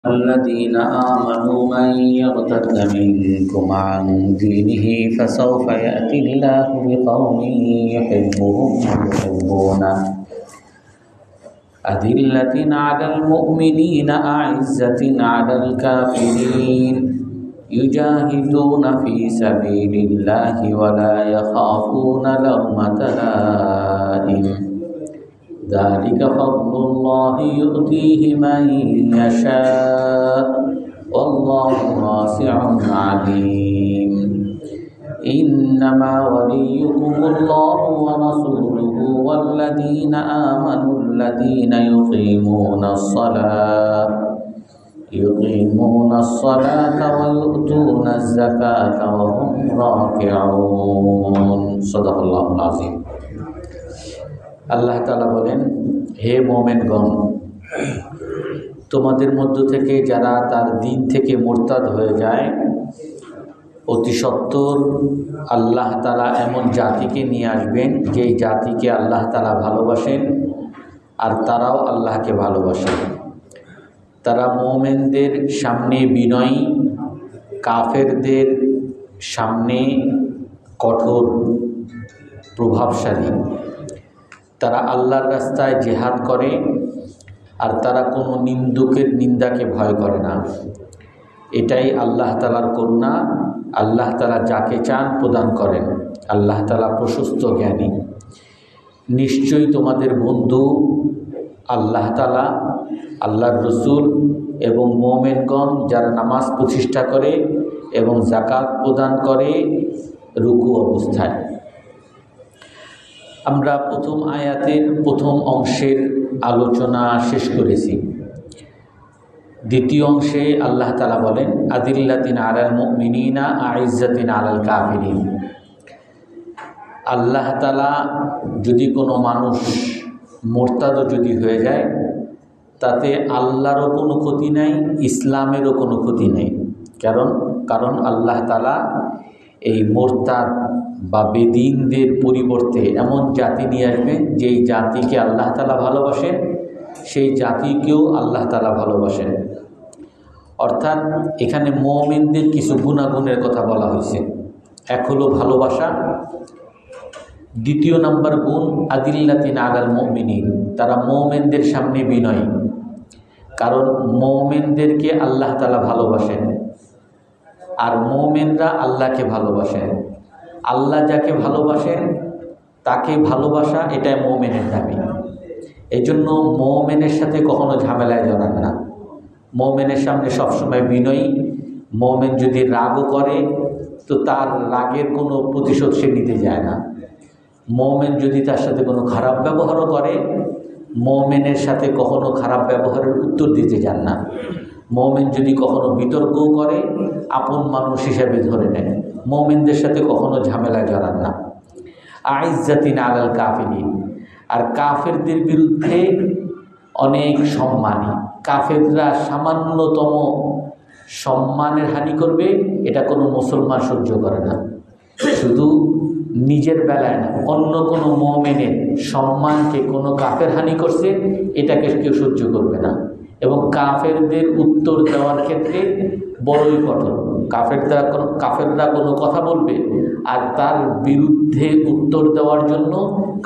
الذين آمنوا من يرتد منكم عن دينه فسوف يأتي الله بقوم يحبهم ويحبونه أذلة على المؤمنين أعزة على الكافرين يجاهدون في سبيل الله ولا يخافون لومة لائم ذلك فضل الله يؤتيه من يشاء والله واسع عليم إنما وليكم الله ورسوله والذين آمنوا الذين يقيمون الصلاة ويؤتون الزكاة وهم راكعون صدق الله العظيم। আল্লাহ তাআলা বলেন, হে মুমিনগণ, তোমাদের মধ্য থেকে যারা তার দিন থেকে মুরতাদ হয়ে যায়, অতি সত্বর আল্লাহ তাআলা এমন জাতিকে নিয়ে আসবেন যেই জাতিকে আল্লাহ তাআলা ভালোবাসেন আর তারাও আল্লাহকে ভালোবাসেন। তারা মুমিনদের সামনে বিনয়ী, কাফেরদের সামনে কঠোর প্রভাবশালী। তারা আল্লাহর রাস্তায় জিহাদ করে আর তারা কোনো নিন্দুকের নিন্দাকে ভয় করে না। এটাই আল্লাহ তাআলার করুণা। আল্লাহ তাআলা যাকে চান প্রদান করেন। আল্লাহ তাআলা প্রশস্ত জ্ঞানী। নিশ্চয়ই তোমাদের বন্ধু আল্লাহ তাআলা, আল্লাহর রসুল এবং মুমিনগণ যারা নামাজ প্রতিষ্ঠা করে এবং যাকাত প্রদান করে রুকু অবস্থায়। আমরা প্রথম আয়াতের প্রথম অংশের আলোচনা শেষ করেছি। দ্বিতীয় অংশে আল্লাহ তাআলা বলেন, আদিল্লাতিন আলাল মুমিনিনা আইজ্জাতিন আলাল কাফিরিন। আল্লাহ তাআলা যদি কোনো মানুষ মুরতাদও যদি হয়ে যায়, তাতে আল্লাহরও কোনো ক্ষতি নাই, ইসলামেরও কোনো ক্ষতি নেই। কারণ আল্লাহ তাআলা এই মুরতাদ বা বেদিনদের পরিবর্তে এমন জাতি নিয়ে আসবেন যেই জাতিকে আল্লাহ তাআলা ভালোবাসেন, সেই জাতিকেও আল্লাহ তাআলা ভালোবাসেন। অর্থাৎ এখানে মুমিনদের কিছু গুণাগুণের কথা বলা হয়েছে। এক হলো ভালোবাসা। দ্বিতীয় নম্বর গুণ আদিল্লাতিন আলাল মুমিনিন, তারা মুমিনদের সামনে বিনয়ী। কারণ মুমিনদেরকে আল্লাহ তাআলা ভালোবাসেন আর মুমিনরা আল্লাহকে ভালোবাসেন। আল্লাহ যাকে ভালোবাসেন তাকে ভালোবাসা, এটাই মুমিনের দাবি। এই জন্য মুমিনের সাথে কখনো ঝামেলায় জড়ান না। মুমিনের সামনে সবসময় বিনয়ী। মুমিন যদি রাগও করে তো তার রাগের কোনো প্রতিশোধ সে নিতে যায় না। মুমিন যদি তার সাথে কোনো খারাপ ব্যবহারও করে, মুমিনের সাথে কখনো খারাপ ব্যবহারের উত্তর দিতে যান না। মুমিন যদি কখনো বিতর্কও করে, আপন মানুষ হিসাবে ধরে নেন। মুমিনদের সাথে কখনো ঝামেলায় জড়ান না। আইজ্জাতিন আলাল কাফিরিন, আর কাফেরদের বিরুদ্ধে অনেক সম্মানী। কাফেররা সামান্যতম সম্মানের হানি করবে, এটা কোনো মুসলমান সহ্য করে না। শুধু নিজের বেলায় না, অন্য কোনো মুমিনের সম্মানকে কোনো কাফের হানি করছে, এটাকে কেউ সহ্য করবে না। এবং কাফেরদের উত্তর দেওয়ার ক্ষেত্রে বড়ই কঠোর। কাফেররা কোনো কথা বলবে আর তার বিরুদ্ধে উত্তর দেওয়ার জন্য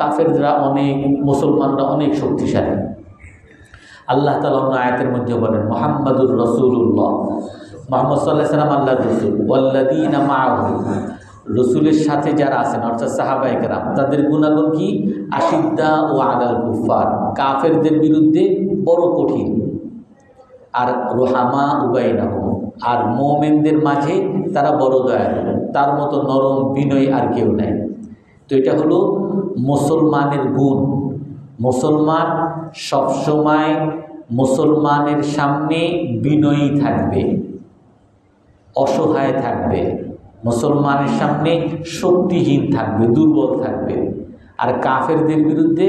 কাফেররা অনেক, মুসলমানরা অনেক শক্তিশালী। আল্লাহ তাআলা অন্য আয়াতের মধ্যে বলেন, মুহাম্মাদুর রাসূলুল্লাহ, মুহাম্মদ সাল্লাল্লাহু আলাইহি ওয়াসাল্লাম আল্লাহর রাসূল, ওয়াল্লাযীনা মাআহু, রসুলের সাথে যারা আছেন অর্থাৎ সাহাবায়ে কেরাম, তাদের গুণাগুণ কি? আশিদ্দা ও আলাল কুফার, কাফেরদের বিরুদ্ধে বড় কঠিন। আর রুহামা উবাইনাহুম, আর মুমিনদের মাঝে তারা বড় দয়ালু। তার মতো নরম বিনয়ী আর কেউ নাই। তো এটা হলো মুসলমানের গুণ। মুসলমান সবসময় মুসলমানের সামনে বিনয়ী থাকবে, অসহায় থাকবে, মুসলমানের সামনে শক্তিহীন থাকবে, দুর্বল থাকবে। আর কাফেরদের বিরুদ্ধে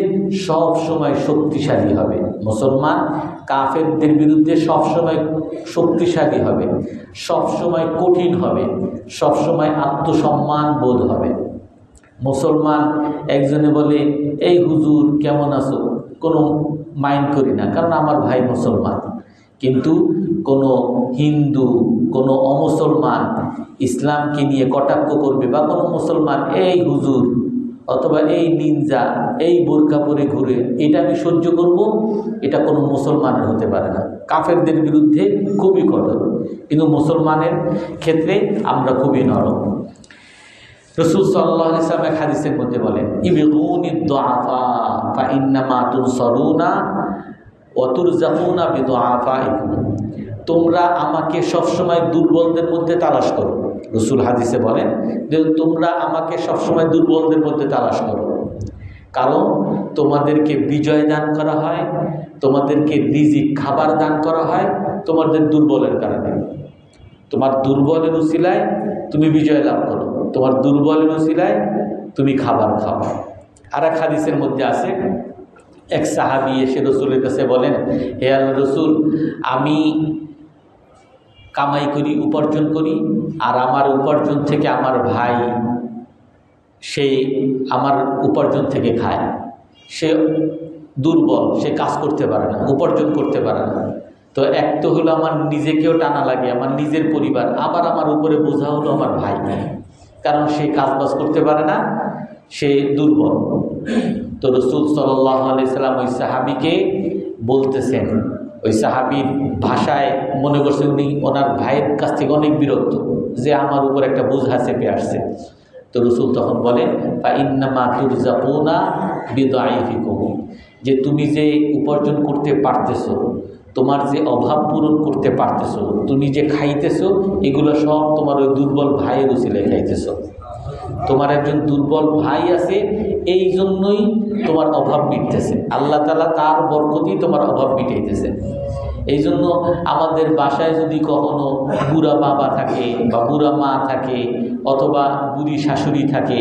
সব সময় শক্তিশালী হবে। মুসলমান কাফেরদের বিরুদ্ধে সব সময় শক্তিশালী হবে, সব সময় কঠিন হবে, সব সময় আত্মসম্মান বোধ হবে। মুসলমান একজনে বলে, এই হুজুর কেমন আছো, কোনো মাইন্ড করি না, কারণ আমার ভাই মুসলমান। কিন্তু কোনো হিন্দু, কোনো অমুসলমান ইসলামকে নিয়ে কটাক্ষ করবে, বা কোনো মুসলমান এই হুজুর অথবা এই নিনজা, এই বোরকা পরে ঘুরে, এটা আমি সহ্য করব, এটা কোনো মুসলমানের হতে পারে না। কাফেরদের বিরুদ্ধে খুবই কঠোর, কিন্তু মুসলমানের ক্ষেত্রে আমরা খুবই নরম। রাসূল সাল্লাল্লাহু আলাইহি ওয়াসাল্লাম এক হাদিসের মধ্যে বলেন, ইবগুনিদ দুআফা ফা ইন্নামা তুনসারুনা ওয়া তুরযাকুনা বিদুআফাইকুম। তোমরা আমাকে সবসময় দুর্বলদের মধ্যে তালাশ করো। রাসূল হাদিসে বলেন যে তোমরা আমাকে সবসময় দুর্বলদের মধ্যে তালাশ করো, কারণ তোমাদেরকে বিজয় দান করা হয়, তোমাদেরকে রিজিক খাবার দান করা হয় তোমাদের দুর্বলের কারণে। তোমার দুর্বলের উসিলায় তুমি বিজয় লাভ করো, তোমার দুর্বলের উসিলায় তুমি খাবার খাও। আর এক হাদিসের মধ্যে আছে, এক সাহাবী এসে রসুলের কাছে বলেন, হে আল্লাহর রসুল, আমি কামাই করি, উপার্জন করি, আর আমার উপার্জন থেকে আমার ভাই সে আমার উপার্জন থেকে খায়। সে দুর্বল, সে কাজ করতে পারে না, উপার্জন করতে পারে না। তো এক তো হলো আমার নিজেকেও টানা লাগে, আমার নিজের পরিবার, আবার আমার উপরে বোঝা হলো আমার ভাই, কারণ সে কাজবাজ করতে পারে না, সে দুর্বল। তো রাসূল সাল্লাল্লাহু আলাইহি সাল্লাম ওই সাহাবীকে বলতেছেন, ওই সাহাবীর ভাষায় মনে করছে উনি ওনার ভাইয়ের কাছ থেকে অনেক বিরক্ত, যে আমার উপর একটা বোঝা চেপে আসছে। তো রাসূল তখন বলেন, ফা ইন্নামা তুরযাকুনা বিদাইফিকুম, যে তুমি যে উপার্জন করতে পারতেছো, তোমার যে অভাব পূরণ করতে পারতেছো, তুমি যে খাইতেছো, এগুলো সব তোমার ওই দুর্বল ভাইয়ের উসিলায় খাইতেছো। তোমার একজন দুর্বল ভাই আছে, এই জন্যই তোমার অভাব মিটতেছে। আল্লাহ তাআলা তার বরকতেই তোমার অভাব মিটাইতেছে। এই জন্য আমাদের বাসায় যদি কখনো বুড়া বাবা থাকে বা বুড়া মা থাকে, অথবা বুড়ি শাশুড়ি থাকে,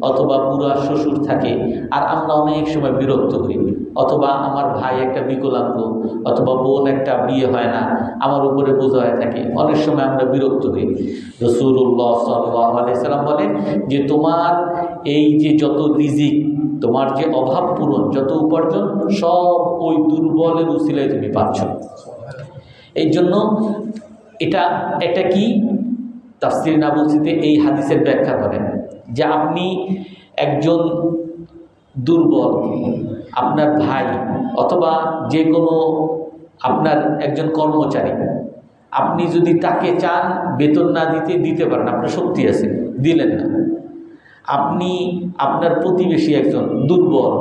অথবা বুড়া শ্বশুর থাকে, আর আমরা অনেক সময় বিরক্ত হই, অথবা আমার ভাই একটা বিকলাঙ্গ, অথবা বোন একটা বিয়ে হয় না, আমার উপরে বোঝা হয়ে থাকে, অনেক সময় আমরা বিরক্ত হই। রাসূলুল্লাহ সাল্লাল্লাহু আলাইহি সাল্লাম বলেন যে তোমার এই যে যত রিজিক, তোমার যে অভাব পূরণ, যত উপার্জন, সব ওই দুর্বলের উসিলায় তুমি পাচ্ছ। এই জন্য এটা কি তাফসীর নাবুসিতে এই হাদিসের ব্যাখ্যা করেন যে আপনি একজন দুর্বল, আপনার ভাই অথবা যে কোনো আপনার একজন কর্মচারী, আপনি যদি তাকে চান বেতন না দিতে পারেন, আপনার শক্তি আছে, দিলেন না। আপনি আপনার প্রতিবেশী একজন দুর্বল,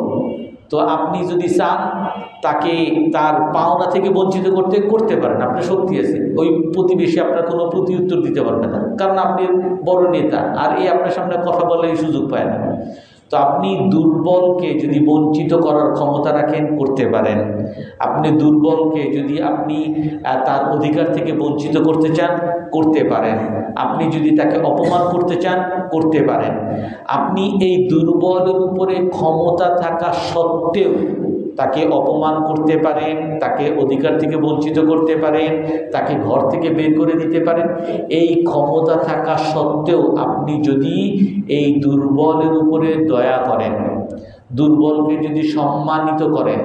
তো আপনি যদি চান তাকে তার পাওনা থেকে বঞ্চিত করতে পারেন, আপনার শক্তি আছে, ওই প্রতিবেশী আপনার কোনো প্রতি উত্তর দিতে পারবে না, কারণ আপনি বড় নেতা, আর এই আপনার সামনে কথা বলার সুযোগ পায় না। তো আপনি দুর্বলকে যদি বঞ্চিত করার ক্ষমতা রাখেন, করতে পারেন। আপনি দুর্বলকে যদি আপনি তার অধিকার থেকে বঞ্চিত করতে চান, করতে পারেন। আপনি যদি তাকে অপমান করতে চান, করতে পারেন। আপনি এই দুর্বলের উপরে ক্ষমতা থাকা সত্ত্বেও তাকে অপমান করতে পারেন, তাকে অধিকার থেকে বঞ্চিত করতে পারেন, তাকে ঘর থেকে বের করে দিতে পারেন। এই ক্ষমতা থাকা সত্ত্বেও আপনি যদি এই দুর্বলের উপরে দয়া করেন, দুর্বলকে যদি সম্মানিত করেন,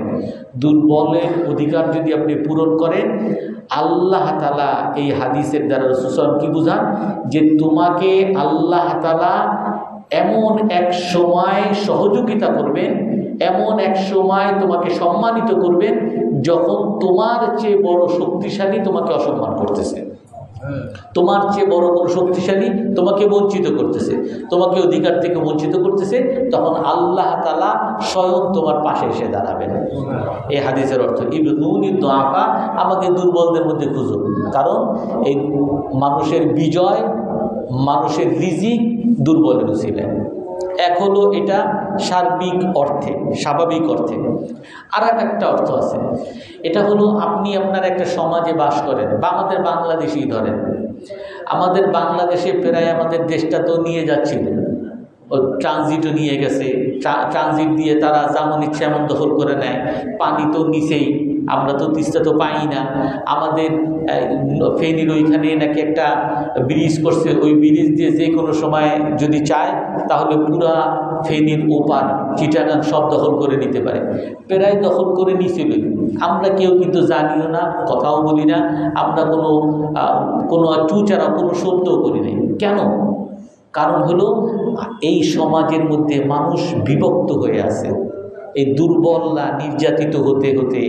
দুর্বলের অধিকার যদি আপনি পূরণ করেন, আল্লাহ তাআলা এই হাদিসের দ্বারা রাসূল সাল্লাল্লাহু আলাইহি ওয়াসাল্লাম কি বুঝান, যে তোমাকে আল্লাহ তাআলা এমন এক সময় সহযোগিতা করবেন, এমন এক সময় তোমাকে সম্মানিত করবেন, যখন তোমার চেয়ে বড় শক্তিশালী তোমাকে অসম্মান করতেছে, তোমার চেয়ে বড় কোনো শক্তিশালী তোমাকে বঞ্চিত করতেছে, তোমাকে অধিকার থেকে বঞ্চিত করতেছে, তখন আল্লাহ তাআলা স্বয়ং তোমার পাশে এসে দাঁড়াবেন। এই হাদিসের অর্থ ইবগুনি দুআফা, আমাকে দুর্বলদের মধ্যে খুঁজো, কারণ এই মানুষের বিজয়, মানুষের রিজিক দুর্বলের উসিলায়। এক হলো এটা সার্বিক অর্থে, স্বাভাবিক অর্থে। আর একটা অর্থ আছে, এটা হলো আপনি আপনার একটা সমাজে বাস করেন, বা আমাদের বাংলাদেশেই ধরেন, আমাদের বাংলাদেশে প্রায় আমাদের দেশটা তো নিয়ে যাচ্ছিল, ও ট্রানজিটও নিয়ে গেছে, ট্রানজিট দিয়ে তারা যেমন ইচ্ছে এমন দখল করে নেয়, পানি তো নিচেই, আমরা তো তিস্তা তো পাই না। আমাদের ফেনীর ওইখানে নাকি একটা ব্রিজ করছে, ওই ব্রিজ দিয়ে যে কোনো সময় যদি চায় তাহলে পুরা ফেনীর ওপার চিটাগাং সব দখল করে নিতে পারে। প্রায় দখল করে নিয়েছিল, আমরা কেউ কিন্তু জানিও না, কথাও বলি না, আমরা কোনো চুচারা কোনো শব্দও করি নাই। কেন? কারণ হলো এই সমাজের মধ্যে মানুষ বিভক্ত হয়ে আছে। এই দুর্বলরা নির্যাতিত হতে হতে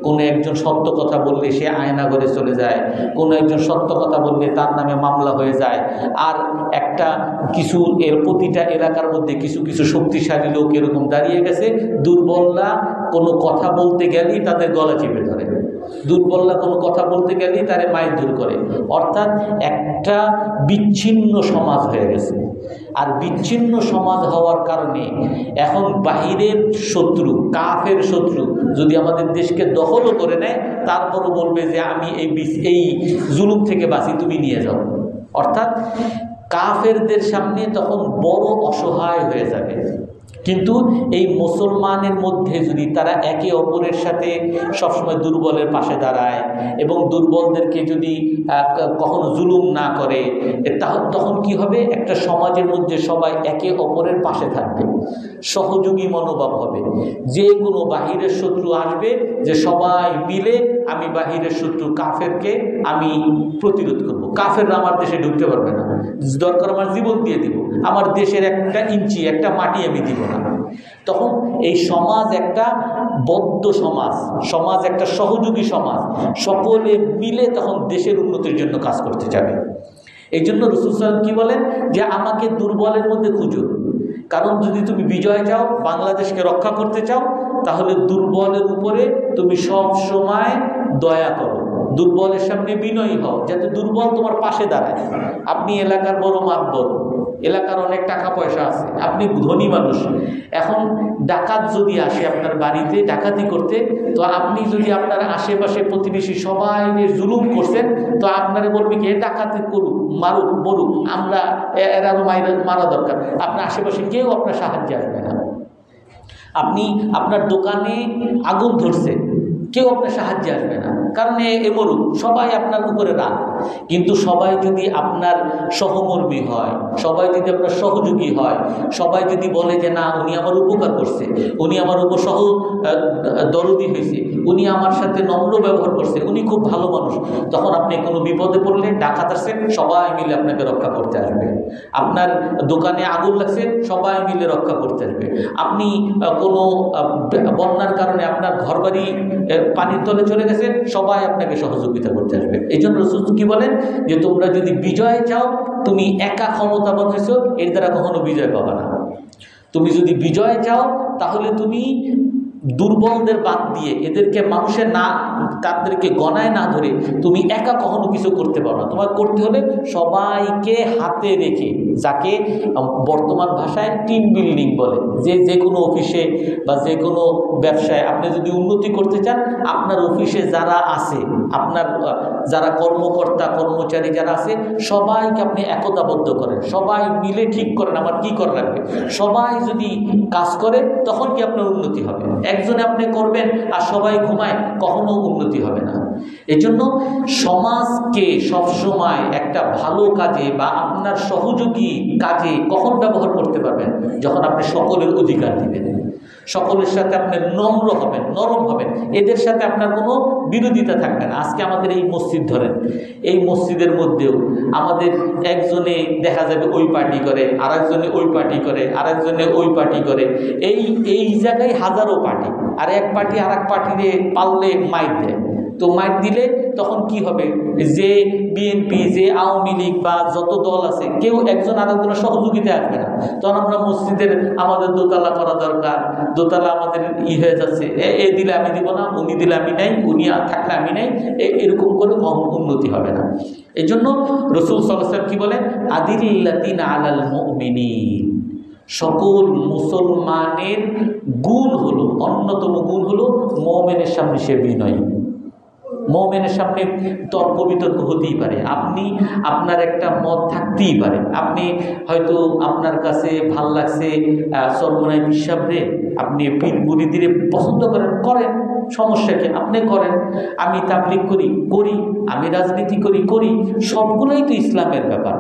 কোনো একজন সত্য কথা বললে সে আয়নাঘরে চলে যায়, কোনো একজন সত্য কথা বললে তার নামে মামলা হয়ে যায়। আর কিছু প্রতিটা এলাকার মধ্যে কিছু কিছু শক্তিশালী লোক এরকম দাঁড়িয়ে গেছে, দুর্বলরা কোনো কথা বলতে গেলেই তাদের গলা চেপে ধরে, দুর্বলরা কোনো কথা বলতে গেলেই তারে মারধর করে। অর্থাৎ একটা বিচ্ছিন্ন সমাজ হয়ে গেছে। আর বিচ্ছিন্ন সমাজ হওয়ার কারণে এখন বাহিরের শত্রু, কাফের শত্রু যদি আমাদের দেশকে দখলও করে নেয়, তারপরও বলবে যে আমি এই জুলুম থেকে বাঁচি, তুমি নিয়ে যাও। অর্থাৎ কাফেরদের সামনে তখন বড় অসহায় হয়ে যাবে। কিন্তু এই মুসলমানের মধ্যে যদি তারা একে অপরের সাথে সবসময় দুর্বলের পাশে দাঁড়ায় এবং দুর্বলদেরকে যদি কখনো জুলুম না করে, তখন কি হবে? একটা সমাজের মধ্যে সবাই একে অপরের পাশে থাকবে, সহযোগী মনোভাব হবে। যে কোনো বাহিরের শত্রু আসবে, যে সবাই মিলে আমি বাহিরের শত্রু কাফেরকে আমি প্রতিরোধ করব, কাফেররা আমার দেশে ঢুকতে পারবে না, দরকার আমার জীবন দিয়ে দিব, আমার দেশের একটা ইঞ্চি একটা মাটি আমি দিব না। তখন এই সমাজ একটা বদ্ধ সমাজ একটা সহযোগী সমাজ, সকলে মিলে তখন দেশের উন্নতির জন্য কাজ করতে যাবে। এই জন্য রাসূল সাল্লাল্লাহু আলাইহি ওয়াসাল্লাম কি বলেন যে আমাকে দুর্বলের মধ্যে খুঁজো। কারণ যদি তুমি বিজয় চাও, বাংলাদেশকে রক্ষা করতে চাও, তাহলে দুর্বলের উপরে তুমি সব সময় দয়া করো, দুর্বলের সামনে বিনয়ী হও, যাতে দুর্বল তোমার পাশে দাঁড়ায়। আপনি এলাকার বড় মাতবর, এলাকার অনেক টাকা পয়সা আছে, আপনি ধনী মানুষ, এখন ডাকাত যদি আসে আপনার বাড়িতে ডাকাতি করতে, তো আপনি যদি আপনার আশেপাশে প্রতিবেশী সবাই জুলুম করছেন, তো আপনারা বলবে কি ডাকাতি করুক, মারুক, বলুক, আমরা এরাও মারা দরকার। আপনার আশেপাশে কেউ আপনার সাহায্যে আসবে না। আপনি আপনার দোকানে আগুন ধরছে, কেউ আপনার সাহায্যে আসবে না, কারণ এ মরুক, সবাই আপনার উপরে রাগ। কিন্তু সবাই যদি আপনার সহমর্মী হয়, সবাই যদি আপনার সহযোগী হয়, সবাই যদি বলে যে না উনি আমার উপকার করছে, উনি আমার উপর দরদি হয়েছে, উনি আমার সাথে নম্র ব্যবহার করছে, উনি খুব ভালো মানুষ, তখন আপনি কোনো বিপদে পড়লে ডাকাত আসছে, সবাই মিলে আপনাকে রক্ষা করতে আসবে। আপনার দোকানে আগুন লাগছে, সবাই মিলে রক্ষা করতে আসবে। আপনি কোনো বন্যার কারণে আপনার ঘরবাড়ি পানির তলে চলে গেছে, সবাই আপনাকে সহযোগিতা করতে আসবে। এই জন্য রাসূল কি বলেন যে তোমরা যদি বিজয় চাও, তুমি একা ক্ষমতাবান হয়েছো, এর দ্বারা কখনো বিজয় পাবে না। তুমি যদি বিজয় চাও, তাহলে তুমি দুর্বলদের বাদ দিয়ে এদেরকে মানুষের না, তাদেরকে গণায় না ধরে তুমি একা কখনো কিছু করতে পারো না। তোমার করতে হলে সবাইকে হাতে রেখে, যাকে বর্তমান ভাষায় টিম বিল্ডিং বলে, যে কোনো অফিসে বা যে কোনো ব্যবসায় আপনি যদি উন্নতি করতে চান, আপনার অফিসে যারা আছে, আপনার যারা কর্মকর্তা কর্মচারী যারা আছে, সবাইকে আপনি একতাবদ্ধ করেন, সবাই মিলে ঠিক করেন আমার কি করা লাগবে। সবাই যদি কাজ করে তখন কি আপনার উন্নতি হবে। একজনে আপনি করবেন আর সবাই ঘুমায়, কখনো উন্নতি হবে না। এজন্য সমাজকে সবসময় একটা ভালো কাজে বা আপনার সহযোগী কাজে কখন ব্যবহার করতে পারবেন? যখন আপনি সকলের অধিকার দিবেন, সকলের সাথে আপনি নম্র হবেন, নরম হবেন, এদের সাথে আপনার কোনো বিরোধিতা থাকবে না। আজকে আমাদের এই মসজিদ ধরেন, এই মসজিদের মধ্যেও আমাদের একজনে দেখা যাবে ওই পার্টি করে, আরেকজনে ওই পার্টি করে, আরেকজনে ওই পার্টি করে, এই জায়গায় হাজারো পার্টি, আর এক পার্টি আর এক পার্টিরে পারলে মাইর দেয়। তো মাইর দিলে তখন কি হবে? যে বিএনপি, যে আওয়ামী লীগ বা যত দল আছে, কেউ একজন আরেকজনের সহযোগিতা আসবে না। তখন আমরা মসজিদের আমাদের দোতলা করা দরকার, দোতলা আমাদের হয়ে যাচ্ছে, এ দিলে আমি দিব না, উনি দিলে আমি নাই, উনি থাকলে আমি নাই, এরকম করে উন্নতি হবে না। এই জন্য রাসূল সাল্লাল্লাহু আলাইহি ওয়াসাল্লাম কি বলেন? আদিল্লাতিনা আলাল মুমিনিন, সকল মুসলমানের গুণ হলো, অন্যতম গুণ হলো মুমিনের সামনে সে বিনয়ী। মুমিনের সামনে তর্ক বিতর্ক হতেই পারে, আপনার একটা মত থাকতেই পারে, আপনি হয়তো আপনার কাছে ভাল লাগছে সরমনাই পিসাবরে, আপনি পীর মুরিদিরে পছন্দ করেন, সমস্যাকে আপনি করেন। আমি তাবলীগ করি, আমি রাজনীতি করি, সবগুলোই তো ইসলামের ব্যাপার।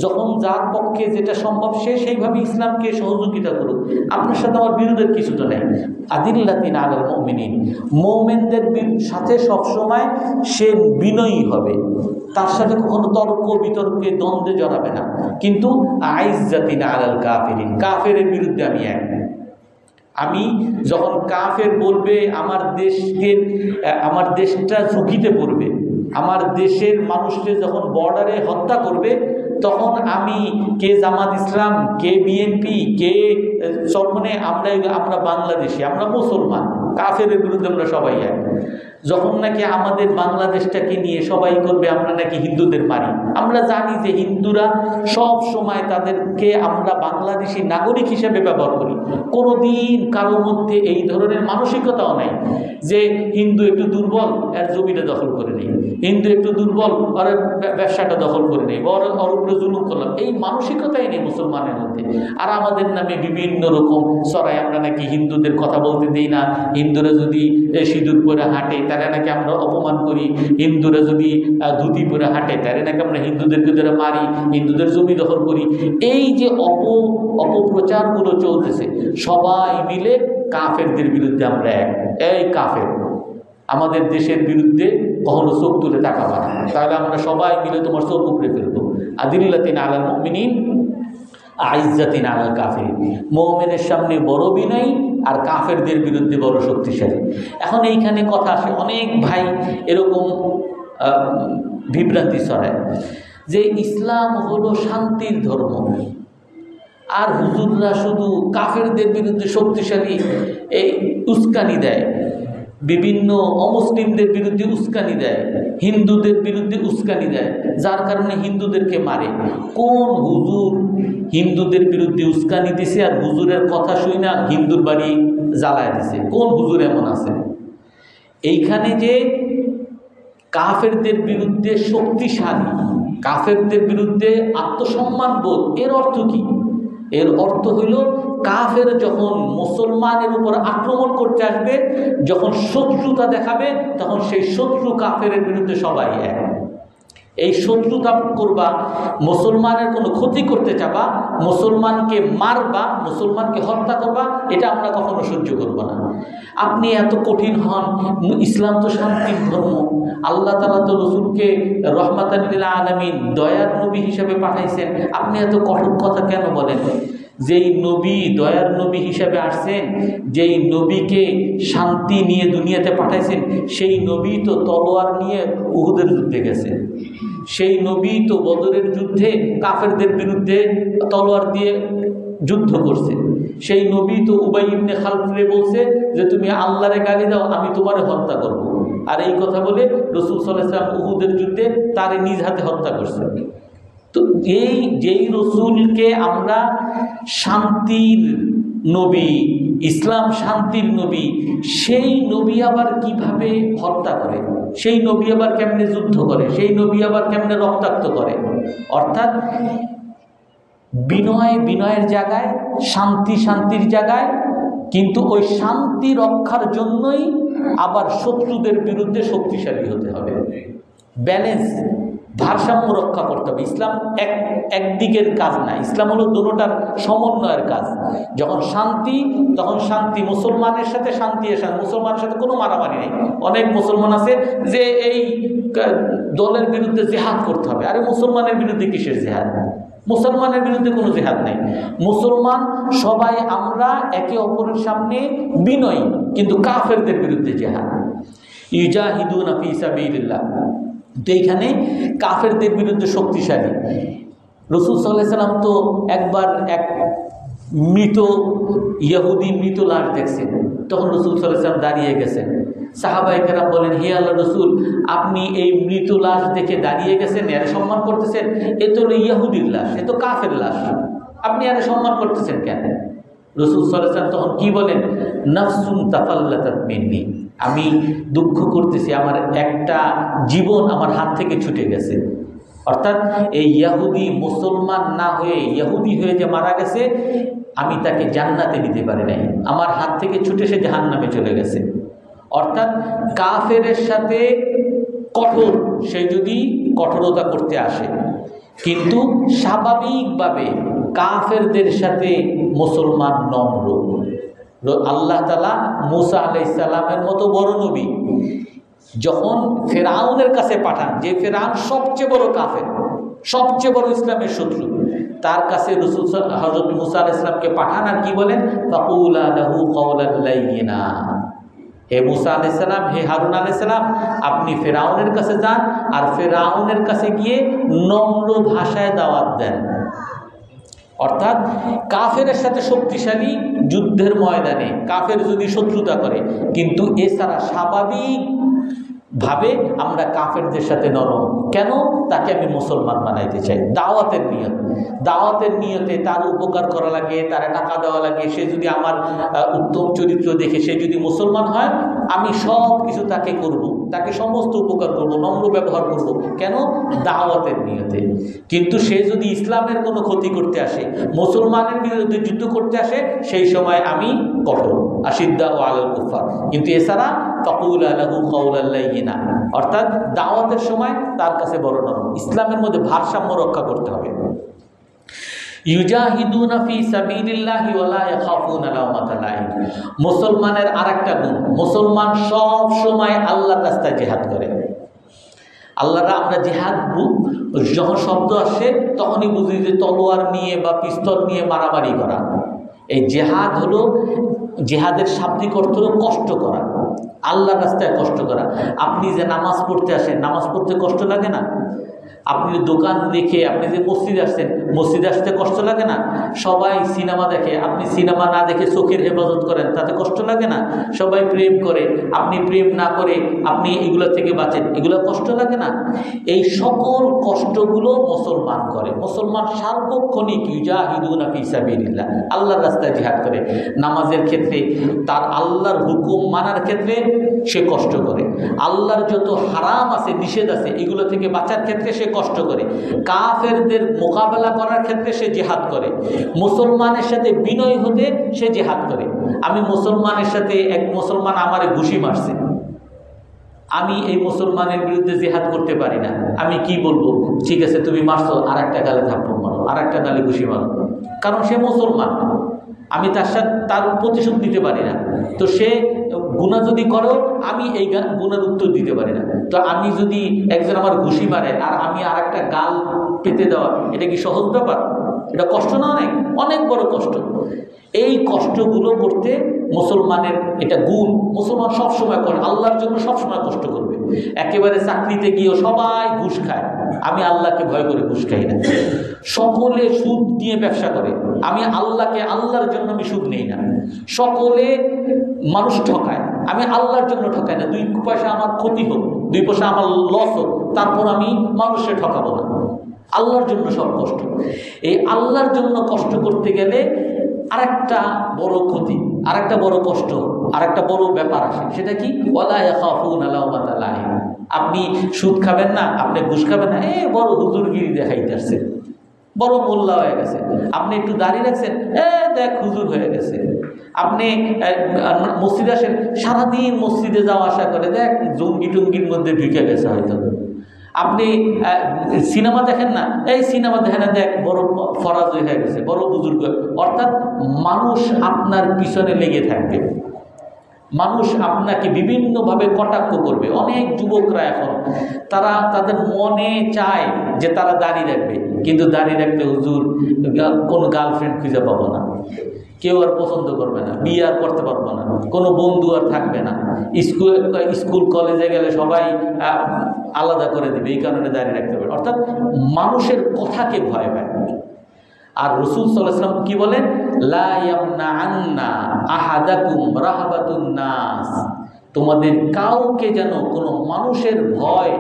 যখন যার পক্ষে যেটা সম্ভব সে সেইভাবে ইসলামকে সহযোগিতা করুক, আপনার সাথে আমার বিরোধের কিছু তো নেই। আদিল্লাতিন আলাল মুমিনিন, মুমিনদের সাথে সবসময় সে বিনয়ী হবে, তার সাথে কখনো তর্ক বিতর্কে দ্বন্দ্বে জড়াবে না। কিন্তু আইজ্জাতিন আলাল কাফিরিন, কাফেরের বিরুদ্ধে আমি এক। আমি যখন কাফের বলবে আমার দেশটা ঝুঁকিতে পড়বে, আমার দেশের মানুষকে যখন বর্ডারে হত্যা করবে, তখন আমি কে জামাত ইসলাম, কে বিএনপি, কে চরমনে, আমরা বাংলাদেশি, আমরা মুসলমান, কাফের বিরুদ্ধে আমরা সবাই এক। যখন নাকি আমাদের বাংলাদেশটাকে নিয়ে সবাই করবে আমরা নাকি হিন্দুদের মারি, আমরা জানি যে হিন্দুরা সব সময় তাদেরকে আমরা বাংলাদেশি নাগরিক হিসেবে ব্যবহার করি। কোনোদিন কারোর মধ্যে এই ধরনের মানসিকতাও নাই যে হিন্দু একটু দুর্বল, এর জমিটা দখল করে নেই, হিন্দু একটু দুর্বল, আর ব্যবসাটা দখল করে নেই, ওর উপরে জুলুম করলাম, এই মানসিকতাই নেই মুসলমানের মধ্যে। আর আমাদের নামে বিভিন্ন রকম সরাই, আমরা নাকি হিন্দুদের কথা বলতে দিই না, হিন্দুরা যদি সিঁদুর পরে হাঁটে তারা নাকি আমরা অপমান করি, হিন্দুরা যদি ধুতি পরে হাঁটে তারা নাকি আমরা হিন্দুদেরকে ধরে মারি, হিন্দুদের জমি দখল করি। এই যে অপপ্রচারগুলো চলতেছে, সবাই মিলে কাফেরদের বিরুদ্ধে আমরা এক। এই কাফের আমাদের দেশের বিরুদ্ধে কখনো চোখ তুলে তাকাবা না, তাহলে আমরা সবাই মিলে তোমার চোখ উপড়ে ফেলবো। আদিল্লাতিন আলাল মুমিনিন আইজ্জাতিন আলাল কাফিরিন, মুমিনের সামনে বড় বিনয়ী আর কাফেরদের বিরুদ্ধে বড় শক্তিশালী। এখন এইখানে কথা আসে, অনেক ভাই এরকম বিভ্রান্তি ছড়ায় যে ইসলাম হলো শান্তির ধর্ম, আর হুজুররা শুধু কাফেরদের বিরুদ্ধে শক্তিশালী এই উস্কানি দেয়, বিভিন্ন অমুসলিমদের বিরুদ্ধে উস্কানি দেয়, হিন্দুদের বিরুদ্ধে উস্কানি দেয়, যার কারণে হিন্দুদেরকে মারে। কোন হুজুর হিন্দুদের বিরুদ্ধে উস্কানি দিছে আর হুজুরের কথা শুই না হিন্দুর বাড়ি জ্বালায় দিছে? কোন হুজুর এমন আছে? এইখানে যে কাফেরদের বিরুদ্ধে শক্তিশালী, কাফেরদের বিরুদ্ধে আত্মসম্মান বোধ, এর অর্থ কি? এর অর্থ হইল কাফের যখন মুসলমানের উপর আক্রমণ করতে আসবে, যখন শত্রুতা দেখাবে, তখন সেই শত্রু কাফের বিরুদ্ধে সবাই এক। এই শত্রুতা করবা, মুসলমানের কোনো ক্ষতি করতে চাবা, মুসলমানকে মারবা, মুসলমানকে হত্যা করবা, এটা আমরা কখনো সহ্য করব না। আপনি এত কঠিন হন, ইসলাম তো শান্তির ধর্ম, আল্লাহ তাআলা তো রসুলকে রহমাতান লিল আলামিন দয়ার নবী হিসেবে পাঠাইছেন, আপনি এত কঠোর কথা কেন বলেন? যেই নবী দয়ার নবী হিসেবে আসছেন, যেই নবীকে শান্তি নিয়ে দুনিয়াতে পাঠাইছেন, সেই নবী তো তলোয়ার নিয়ে উহুদের যুদ্ধে গেছে, সেই নবী তো বদরের যুদ্ধে কাফেরদের বিরুদ্ধে তলোয়ার দিয়ে যুদ্ধ করছে, সেই নবী তো উবাই ইবনে খালফরে বলছে যে তুমি আল্লাহরে গালি দাও, আমি তোমারে হত্যা করব। আর এই কথা বলে রাসূল সাল্লাল্লাহু আলাইহি ওয়াসাল্লাম উহুদের যুদ্ধে তারে নিজ হাতে হত্যা করছে। তো যেই রসুলকে আমরা শান্তির নবী, ইসলাম শান্তির নবী, সেই নবী আবার কিভাবে হত্যা করে, সেই নবী আবার কেমনে যুদ্ধ করে, সেই নবী আবার কেমনে রক্তাক্ত করে? অর্থাৎ বিনয়ের জায়গায়, শান্তির জায়গায়, কিন্তু ওই শান্তি রক্ষার জন্যই আবার শত্রুদের বিরুদ্ধে শক্তিশালী হতে হবে। ব্যালেন্স, ভারসাম্য রক্ষা করতে হবে। ইসলাম একদিকের কাজ না, ইসলাম হলো দুটোটার সমন্বয়ের কাজ। যখন শান্তি, তখন শান্তি, মুসলমানের সাথে শান্তি, মুসলমানের সাথে কোনো মারামারি নেই। অনেক মুসলমান আছে যে এই দলের বিরুদ্ধে জেহাদ করতে হবে। আরে মুসলমানের বিরুদ্ধে কিসের জেহাদ? মুসলমানের বিরুদ্ধে কোনো জেহাদ নেই। মুসলমান সবাই আমরা একে অপরের সামনে বিনয়ী, কিন্তু কাফেরদের বিরুদ্ধে জেহাদ। ইউজাহিদুনা ফি সাবিলিল্লাহ। তো এইখানে কাফেরদের বিরুদ্ধে শক্তিশালী। রাসূল সাল্লাল্লাহু আলাইহি ওয়াসাল্লাম তো একবার এক ইহুদি মৃত লাশ দেখছেন, তখন রাসূল সাল্লাল্লাহু আলাইহি ওয়াসাল্লাম দাঁড়িয়ে গেছেন। সাহাবায়ে কেরাম বলেন, হে আল্লাহর রাসূল, আপনি এই মৃত লাশ দেখে দাঁড়িয়ে গেছেন, এর সম্মান করতেছেন? এ তো ইহুদির লাশ, এ তো কাফের লাশ, আপনি এর সম্মান করতেছেন কেন? রাসূল সাল্লাল্লাহু আলাইহি ওয়াসাল্লাম তখন কি বলেন? নাফসুন তাফাল্লাতাত মিন্নি, আমি দুঃখ করতেছি, আমার একটা জীবন আমার হাত থেকে ছুটে গেছে। অর্থাৎ এই ইহুদি মুসলমান না হয়ে ইহুদি হয়ে যে মারা গেছে, আমি তাকে জান্নাতে নিতে পারি নাই, আমার হাত থেকে ছুটে সে জাহান্নামে চলে গেছে। অর্থাৎ কাফেরের সাথে কঠোর, সে যদি কঠোরতা করতে আসে, কিন্তু স্বাভাবিকভাবে কাফেরদের সাথে মুসলমান নম্র। আল্লাহ তাআলা মূসা আলাইহিস সালামের মতো বড় নবী যখন ফেরাউনের কাছে পাঠান, যে ফেরাউন সবচেয়ে বড় কাফের, সবচেয়ে বড় ইসলামের শত্রু, তার কাছে রাসূল হযরত মূসা আলাইহিস সালামকে পাঠান আর কি বলেন, ফাকুলা লাহু কাওলান লাইয়িনা। হে মূসা আলাইহিস সালাম, হে হারুন আলাইহিস সালাম, আপনি ফেরাউনের কাছে যান আর ফেরাউনের কাছে গিয়ে নম্র ভাষায় দাওয়াত দেন। অর্থাৎ কাফেরের সাথে শক্তিশালী যুদ্ধের ময়দানে কাফের যদি শত্রুতা করে, কিন্তু এছাড়া স্বাভাবিকভাবে আমরা কাফেরদের সাথে নরম। কেন? তাকে আমি মুসলমান বানাইতে চাই। দাওয়াতের নিয়তে তার উপকার করা লাগে, তারা টাকা দেওয়া লাগে। সে যদি আমার উত্তম চরিত্র দেখে সে যদি মুসলমান হয়, আমি সব কিছু তাকে করব, তাকে সমস্ত উপকার করব, নম্র ব্যবহার করব। কেন? দাওয়াতের নিয়তে। কিন্তু সে যদি ইসলামের কোনো ক্ষতি করতে আসে, মুসলমানের বিরুদ্ধে যুদ্ধ করতে আসে, সেই সময় আমি কঠোর, আশিদ্দা ও আলাল কুফার। কিন্তু এছাড়া ফাকুলা লাহু কাওলান লাইয়িনা, অর্থাৎ দাওয়াতের সময় তার কাছে বড় নরম। ইসলামের মধ্যে ভারসাম্য রক্ষা করতে হবে। ইউজাহিদুনা ফি সাবিলিল্লাহি ওয়া লা ইয়াখাফুনা লাওমাতা লাইম। মুসলমানের আরেকটা গুণ, মুসলমান সব সময় আল্লাহর রাস্তায় জিহাদ করে। আল্লাহরা আমরা জিহাদ যখন শব্দ আসে তখনই বুঝি যে তলোয়ার নিয়ে বা পিস্তল নিয়ে মারামারি করা। এই জিহাদ হলো, জিহাদের শাব্দিক অর্থ হলো কষ্ট করা, আল্লাহর রাস্তায় কষ্ট করা। আপনি যে নামাজ পড়তে আসেন, নামাজ পড়তে কষ্ট লাগে না? আপনি দোকান দেখে আপনি যে মসজিদে আসছেন, মসজিদে আসতে কষ্ট লাগে না? সবাই সিনেমা দেখে, আপনি সিনেমা না দেখে চোখের হেফাজত করেন, তাতে কষ্ট লাগে না? সবাই প্রেম করে, আপনি প্রেম না করে আপনি এগুলো থেকে বাঁচেন, এগুলো কষ্ট লাগে না? এই সকল কষ্টগুলো মুসলমান করে। মুসলমান সার্বক্ষণিক ইউজাহিদুনা ফি সাবিলিল্লাহ, আল্লাহর রাস্তায় জিহাদ করে। নামাজের ক্ষেত্রে, তার আল্লাহর হুকুম মানার ক্ষেত্রে সে কষ্ট করে। আল্লাহর যত হারাম আছে, নিষেধ আছে, এগুলো থেকে বাঁচার ক্ষেত্রে সে কষ্ট করে। কাফেরদের মোকাবেলা করার ক্ষেত্রে সে জিহাদ করে। মুসলমানের সাথে বিনয় হতে সে জিহাদ করে। আমি মুসলমানের সাথে, এক মুসলমান আমারে ঘুষি মারছে, আমি এই মুসলমানের বিরুদ্ধে জিহাদ করতে পারি না। আমি কি বলবো? ঠিক আছে, তুমি মারছো, আর একটা গালে থাপ্পড় মারো, আর একটা গালে ঘুষি মারো, কারণ সে মুসলমান। আমি তার সাথে তার প্রতিশোধ দিতে পারি না। তো সে গুনাহ যদি করো, আমি এই গুনার উত্তর দিতে পারি না। তো আমি যদি একজন আমার ঘুষি মারে আর আমি আর একটা গাল পেতে দেওয়া, এটা কি সহজ ব্যাপার? এটা কষ্ট না? অনেক অনেক বড় কষ্ট। এই কষ্টগুলো করতে মুসলমানের এটা গুণ। মুসলমান সবসময় করে, আল্লাহর জন্য সবসময় কষ্ট করবে। একেবারে চাকরিতে গিয়েও সবাই ঘুষ খায়, আমি আল্লাহকে ভয় করে ঘুষ খাই না। সকলে সুদ দিয়ে ব্যবসা করে, আমি আল্লাহকে, আল্লাহর জন্য আমি সুদ নেই না। সকলে মানুষ ঠকায়, আমি আল্লাহর জন্য ঠকাই না। 2 পয়সা আমার ক্ষতি হোক, 2 পয়সা আমার লস হোক, তারপর আমি মানুষে ঠকাবো না। আল্লাহর জন্য সব কষ্ট। এই আল্লাহর জন্য কষ্ট করতে গেলে আরেকটা বড় ক্ষতি, আরেকটা বড় কষ্ট, আরেকটা বড় ব্যাপার আসে। সেটা কি? ওয়ালা ইয়াখাফুনা লাওমাতা লাইম। আপনি সুদ খাবেন না, আপনি ঘুষ খাবেন না, বড় হুজুরগিরি দেখাইতে আসছে, বড় মোল্লা হয়ে গেছে। আপনি একটু দাঁড়িয়ে রাখছেন, দেখ হুজুর হয়ে গেছে। আপনি মসজিদে আসেন, সারাদিন মসজিদে যাওয়া আসা করে, দেখ জঙ্গি টঙ্গির মধ্যে ঢুকে গেছে হয়তো। আপনি সিনেমা দেখেন না, এই সিনেমা দেখেন না, দেখ বড় ফরাজ হয়ে গেছে, বড় বুজুর্গ। অর্থাৎ মানুষ আপনার পিছনে লেগে থাকবে, মানুষ আপনাকে বিভিন্নভাবে কটাক্ষ করবে। অনেক যুবকরা এখন তারা তাদের মনে চায় যে তারা দাঁড়িয়ে রাখবে, কিন্তু দাঁড়িয়ে রাখলে হুজুর কোনো গার্লফ্রেন্ড খুঁজে পাবো না, কেউ আর পছন্দ করবে না, বিয়ে আর করতে পারবো না, কোনো বন্ধু আর থাকবে না, স্কুল কলেজে গেলে সবাই আলাদা করে দেবে, এই কারণে দাঁড়িয়ে রাখতে পারে। অর্থাৎ মানুষের কথাকে ভয় পায়। আর রাসূল সাল্লাল্লাহু আলাইহি ওয়াসাল্লাম কি বলেন? লা ইয়ামনাআন্না আহাদাকুম রাহাবাতুন নাস। তোমাদের কাউকে যেন কোনো মানুষের ভয়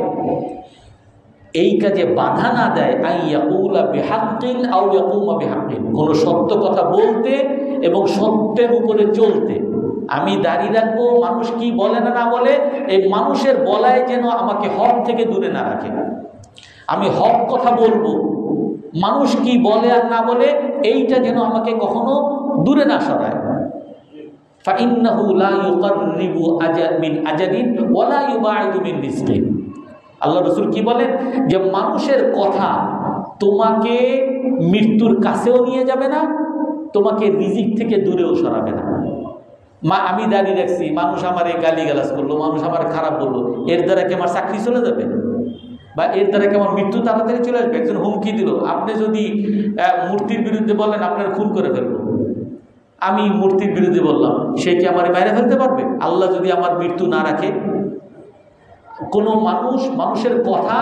এই কাজে বাধা না দেয়, আইয়াকুলা বিহাক্কিন আও ইয়াকুমা বিহাক্কিন, কোনো সত্য কথা বলতে এবং সত্যের উপরে চলতে। আমি দাঁড়িয়ে রাখবো, মানুষ কি বলে না বলে, এই মানুষের বলায় যেন আমাকে হক থেকে দূরে না রাখে। আমি হক কথা বলবো, মানুষ কি বলে আর না বলে এইটা যেন আমাকে কখনো দূরে না সরায়। ফাইন্নাহু লা ইউকাররিবু মিন আজালিন ওয়া লা ইউবাইদু মিন রিজকিন। আল্লাহ রাসূল কি বলেন? যে মানুষের কথা তোমাকে মৃত্যুর কাছেও নিয়ে যাবে না, তোমাকে রিজিক থেকে দূরেও সরাবে না। আমি দাঁড়িয়ে রাখছি, মানুষ আমার গালিগালাজ করলো, মানুষ আমার খারাপ বললো, এর দ্বারা কি আমার চাকরি চলে যাবে? বা এর দ্বারা কি আমার মৃত্যু তাড়াতাড়ি চলে আসবে? একজন হুমকি দিল, আপনি যদি মূর্তির বিরুদ্ধে বলেন আপনার খুন করে ফেলবো। আমি মূর্তির বিরুদ্ধে বললাম, সে কি আমার বাইরে ফেলতে পারবে? আল্লাহ যদি আমার মৃত্যু না রাখে। কোনো মানুষের কথা,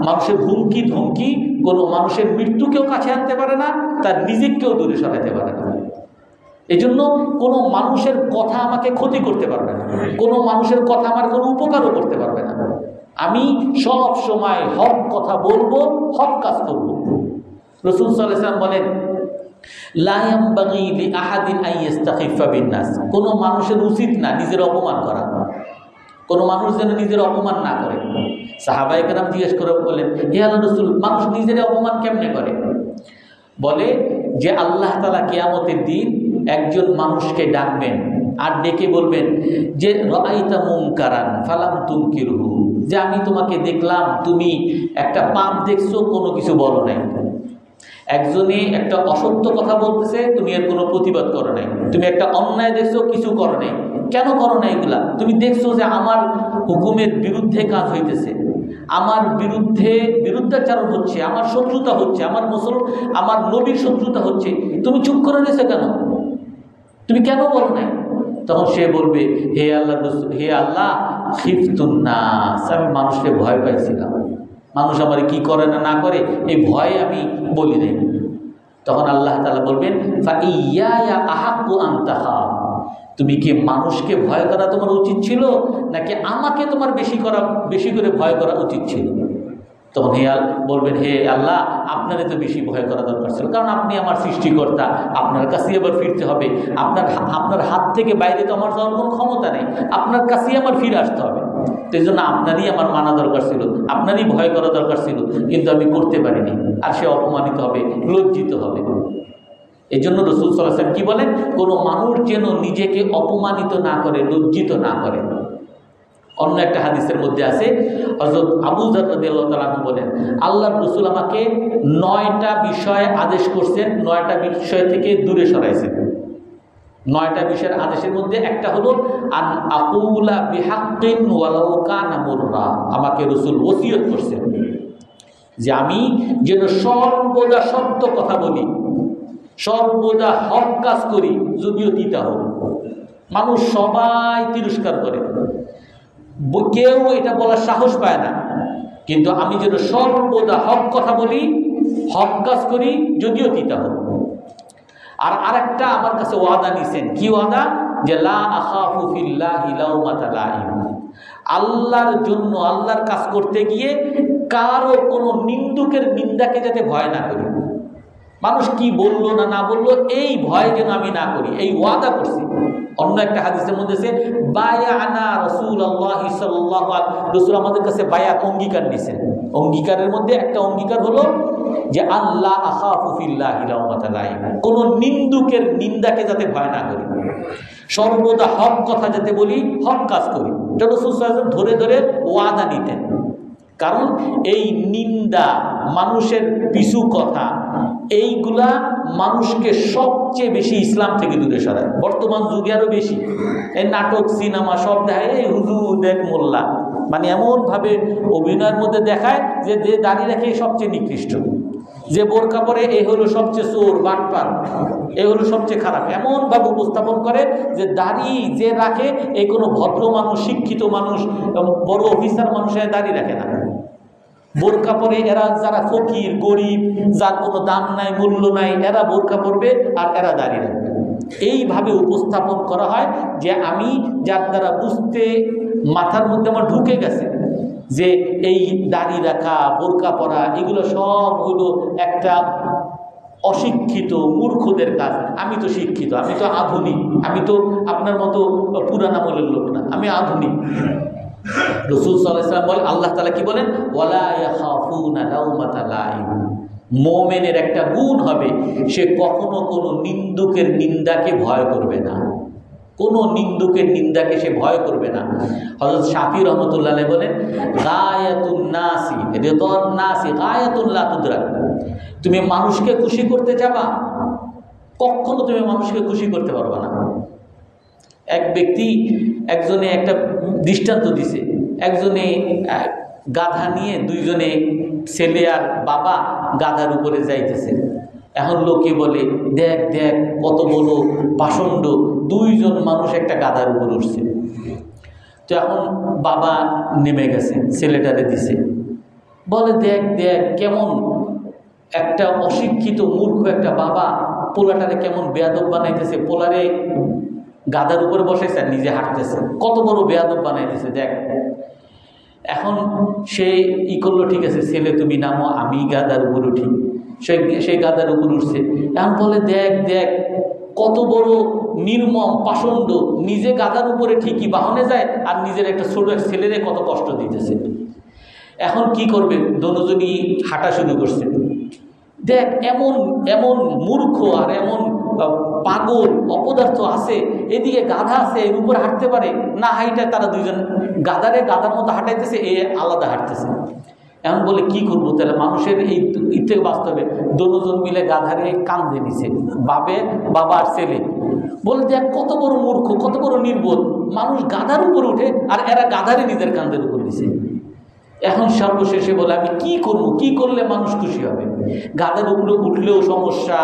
মানুষের হুমকি ধমকি কোনো মানুষের মৃত্যুকেও কাছে আনতে পারে না, তার রিজিককেও দূরে সরাতে পারে না। এজন্য কোনো মানুষের কথা আমাকে ক্ষতি করতে পারবে না, কোনো মানুষের কথা আমার কোনো উপকারও করতে পারবে না। আমি সব সময় হক কথা বলবো, হক কাজ করব। রাসূল সাল্লাল্লাহু আলাইহি ওয়াসাল্লাম বলেন, লা ইয়ামবাগি লিআহাদিন আন ইস্তাখিফা বিন-নাস, কোনো মানুষের উচিত না নিজের অপমান করা। কোনো মানুষ যেন নিজের অপমান না করে। সাহাবায়ে কেরাম জিজ্ঞেস করে বলেন, হে আল্লাহর রাসূল, মানুষ নিজের অপমান কেমনে করে? বলে যে আল্লাহ তাআলা কিয়ামতের দিন একজন মানুষকে ডাকবেন আর ডেকে বলবেন যে রাআইতা মুনকারান ফালাম তুনকিরহু, যে আমি তোমাকে দেখলাম তুমি একটা পাপ দেখছো, কোনো কিছু বলো নাই। একজনে একটা অসত্য কথা বলতেছে, তুমি এর কোনো প্রতিবাদ করো নাই। তুমি একটা অন্যায় দেখছো, কিছু করো নাই। কেন করো না এগুলা? তুমি দেখছো যে আমার হুকুমের বিরুদ্ধে কাজ হইতেছে, আমার বিরুদ্ধাচারণ হচ্ছে, আমার শত্রুতা হচ্ছে, আমার নবীর শত্রুতা হচ্ছে, তুমি চুপ করে রয়েছে কেন? তুমি কেন বলো নাই? তখন সে বলবে, হে আল্লাহ খিফতুন নাস, আমি মানুষকে ভয় পাইছিলাম, মানুষ আমার কি করে না করে এই ভয়ে আমি বলি নাই। তখন আল্লাহ তাআলা বলবেন, ফাইয়ায়া আহাক্কু আন তাখাফ, তুমি কি মানুষকে ভয় করা তোমার উচিত ছিল, নাকি আমাকে তোমার বেশি করে ভয় করা উচিত ছিল? তখন বলবেন, হে আল্লাহ, আপনারই তো বেশি ভয় করা দরকার ছিল, কারণ আপনি আমার সৃষ্টিকর্তা, আপনার কাছেই আবার ফিরতে হবে। আপনার হাত থেকে বাইরে তো আমার যাওয়ার কোনো ক্ষমতা নেই, আপনার কাছেই আমার ফিরে আসতে হবে। তো এই জন্য আপনারই আমার মানা দরকার ছিল, আপনারই ভয় করা দরকার ছিল, কিন্তু আমি করতে পারিনি। আর সে অপমানিত হবে, লজ্জিত হবে। এই জন্য রাসূল সাল্লাল্লাহু আলাইহি ওয়াসাল্লাম কি বলেন, কোনো মানুষ যেন নিজেকে অপমানিত না করে, লজ্জিত না করে। অন্য একটা হাদিসের মধ্যে আছে, হযরত আবু যর রাদিয়াল্লাহু তাআলা আনহু বলেন, আল্লাহর রাসূল আমাকে 9টা বিষয় আদেশ করছেন, 9টা বিষয় থেকে দূরে সরাইছেন। 9টা বিষয়ের আদেশের মধ্যে একটা হলো আন আকুলা বিহাক্কিন ওয়ালাউ কানা মুররা, আমাকে রাসূল ওসিয়ত করছেন যে আমি যেন সর্বদা সত্য কথা বলি, সর্বদা হক কাজ করি, যদিও তিতা হোক। মানুষ সবাই তিরস্কার করে, কেউ এটা বলার সাহস পায় না, কিন্তু আমি যেন সর্বদা হক কথা বলি, হক কাজ করি, যদিও তিতা হোক। আর আরেকটা আমার কাছে ওয়াদা নিছেন, কি ওয়াদা? যে লা আখাফু ফিল্লাহি লাউমাতা লাইম, আল্লাহর জন্য, আল্লাহর কাজ করতে গিয়ে কারো কোনো নিন্দুকের নিন্দাকে যাতে ভয় না করি। মানুষ কি বললো না বললো এই ভয় যেন আমি না করি, এই ওয়াদা করছি। অন্য একটা হাদিসের মধ্যে আছে, বায়ানা রাসূলুল্লাহ সাল্লাল্লাহু আলাইহি ওয়াসাল্লাম, রাসূল আমাদের কাছে বায়াত অঙ্গীকার নিছেন। অঙ্গীকারের মধ্যে একটা অঙ্গীকার হলো যে আল্লাহ আখাফু ফিল্লাহি লাউমাতা লাইম, কোন নিন্দুকের নিন্দাকে যাতে ভয় না করি, সর্বদা হক কথা যাতে বলি, হক কাজ করি। এটা রাসূল সাল্লাল্লাহু আলাইহি ওয়াসাল্লাম ধরে ধরে ওয়াদা নিতেন। কারণ এই নিন্দা, মানুষের পিছু কথা, এইগুলা মানুষকে সবচেয়ে বেশি ইসলাম থেকে দূরে সরায়। বর্তমান যুগে আরো বেশি এই নাটক, সিনেমা সব দেখায়, এই হুজুর দেখ মোল্লা, মানে এমনভাবে অভিনয়ের মধ্যে দেখায় যে যে দাড়ি রাখে সবচেয়ে নিকৃষ্ট, যে বোরকা পরে এ হলো সবচেয়ে চোর বাটপার, এ হলো সবচেয়ে খারাপ। এমনভাবে উপস্থাপন করে যে দাড়ি যে রাখে এই কোনো ভদ্র মানুষ, শিক্ষিত মানুষ, বড় অফিসার মানুষের দাড়ি রাখে না। বোরকা পরে এরা যারা ফকির, গরিব, যার কোনো দাম নাই, মূল্য নাই, এরা বোরকা পরবে আর এরা দাঁড়িয়ে রাখবে। এইভাবে উপস্থাপন করা হয় যে আমি, যার দ্বারা বুঝতে মাথার মধ্যে আমার ঢুকে গেছে যে এই দাড়ি রাখা, বোরকা পরা এগুলো সব হলো একটা অশিক্ষিত মূর্খদের কাজ। আমি তো শিক্ষিত, আমি তো আধুনিক, আমি তো আপনার মতো পুরান আমলের লোক না, আমি আধুনিক। রাসূল সাল্লাল্লাহু আলাইহি ওয়াসাল্লাম বলেন, আল্লাহ তাআলা কি বলেন, ওয়ালা ইয়াখাফুনা লাউমাতা লাইম, মুমিনের একটা গুণ হবে, সে কখনো কোনো নিন্দুকের নিন্দাকে ভয় করবে না। কোনো নিন্দুকের নিন্দাকে সে ভয় করবে না। হযরত শাফি রহমতুল্লাহ আলাইহি বলেন, গায়াতুন নাসি রিদান নাসি গায়াতুন লা তুদরাক। তুমি মানুষকে খুশি করতে যাবা, কখনো তুমি মানুষকে খুশি করতে পারবে না। এক ব্যক্তি একজনে একটা দৃষ্টান্ত দিছে, একজনে গাধা নিয়ে, দুইজনে ছেলে আর বাবা গাধার উপরে যাইতেছে। এখন লোকে বলে, দেখ দেখ কত বড় পাষণ্ড, দুইজন মানুষ একটা গাধার উপর উঠছে। তো এখন বাবা নেমে গেছে, ছেলেটারে দিছে, বলে দেখ দেখ কেমন একটা অশিক্ষিত মূর্খ একটা বাবা পোলাটারে কেমন বেয়াদব বানাইতেছে, পোলারে গাধার উপরে বসাইছে আর নিজে হাঁটতেছে, কত বড় বেয়াদব বানাইতেছে দেখ। এখন সে করলো, ঠিক আছে ছেলে তুমি নামো, আমি গাধার উপর উঠি। সেই গাধার উপর উঠছে। এখন বলে দেখ দেখ কত বড় নির্মম পাষণ্ড, নিজে গাধার উপরে ঠিকই বাহনে যায় আর নিজের একটা ছোট ছেলেরে কত কষ্ট দিতেছে। এখন কি করবে, দুজনই হাঁটা শুরু করছে। দেখ এমন এমন মূর্খ আর এমন পাগল অপদার্থ আছে, এদিকে গাধা আছে, এর উপর হাঁটতে পারে না, হাইটা তারা দুইজন গাধার মতো হাঁটাইতেছে, এ আলাদা হাঁটতেছে। এমন বলে কি করবো, তাহলে মানুষের এই থেকে বাস্তবে দুজন মিলে গাধারে কান্দে নিছে, বাবা আর ছেলে। বলে দেখ কত বড় মূর্খ, কত বড় নির্বোধ, মানুষ গাধার উপরে উঠে আর এরা গাধারে নিজের কান্দের উপর দিছে। এখন সর্বশেষে বলে আমি কি করব, কি করলে মানুষ খুশি হবে? গাধার উপরে উঠলেও সমস্যা,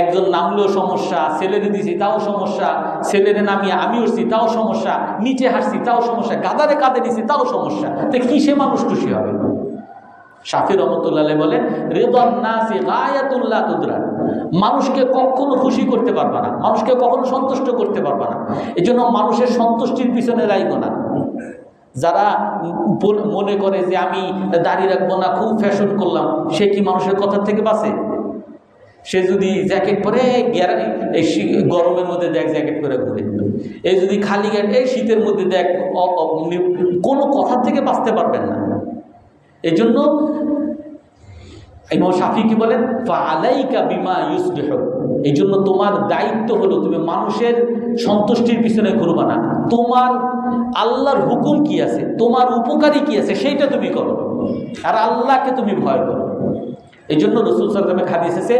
একজন নামলেও সমস্যা, ছেলেরে দিছি তাও সমস্যা, ছেলেরে নামিয়ে আমি উঠছি তাও সমস্যা, নিচে হাঁটছি তাও সমস্যা, গাধারে কাঁধে দিছি তাও সমস্যা, তো কিসে মানুষ খুশি হবে? শাফি রহমতুল্লাহ আলাইহি বলেন, রিদান নাসি গায়াতুন লা তুদরাক। মানুষকে কখনো খুশি করতে পারবা না, মানুষকে কখনো সন্তুষ্ট করতে পারবা না। এজন্য মানুষের সন্তুষ্টির পিছনে লাইগো না। যারা মনে করে যে আমি দাড়ি রাখবো না, খুব ফ্যাশন করলাম, সে কি মানুষের কথার থেকে বাঁচে? সে যদি জ্যাকেট পরে এই গরমের মধ্যে দেখ জ্যাকেট পরে ঘুরে, এই যদি খালি গায়ে এই শীতের মধ্যে দেখ, কোনো কথার থেকে বাঁচতে পারবেন না। এই জন্য ইমাম শাফি কি বলেন, ফাআলাইকা বিমা ইউসলিহ। এই জন্য তোমার দায়িত্ব হলো তুমি মানুষের সন্তুষ্টির পিছনে ঘুরবা না, তোমার আল্লাহর হুকুম কি আছে, তোমার উপকারী কি আছে সেইটা তুমি করো, আর আল্লাহকে তুমি ভয় করো। এই জন্য রাসূল সাল্লাল্লাহু আলাইহি ওয়াসাল্লামের হাদিস আছে,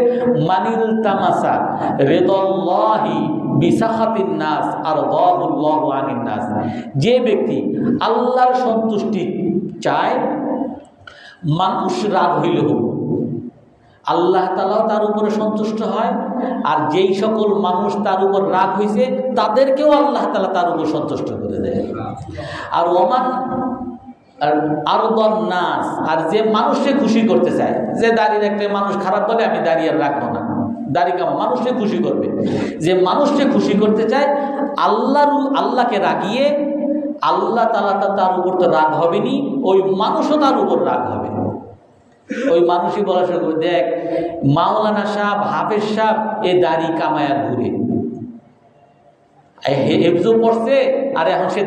মানিল তামাসা রিদাল্লাহি বিসাখাতিন নাস আরদাহুল্লাহু আনিন নাস। যে ব্যক্তি আল্লাহর সন্তুষ্টি চায়, মানুষ রাগ হইলেও আল্লাহ তাআলাও তার উপরে সন্তুষ্ট হয়, আর যেই সকল মানুষ তার উপর রাগ হয়েছে তাদেরকেও আল্লাহ তাআলা তার উপর সন্তুষ্ট করে দেয়। আর ওমান আরদান নাস, আর যে মানুষকে খুশি করতে চায়, যে দাড়ি রাখলে মানুষ খারাপ বলে আমি দাড়ি আর রাখবো না, দাড়ি কামা মানুষকে খুশি করবে, যে মানুষকে খুশি করতে চায় আল্লাহকে রাগিয়ে আল্লাহ তাআলা তার উপর তো রাগ হবেনি, ওই মানুষও তার উপর রাগ হবে। ওই মানুষই বলা শুরু করবে, দেখ মাওলানা সাহেব, হাফেজ সাহেব এ দাড়ি কামায়া ঘুরে, হেফজো পড়ছে আর এখন সে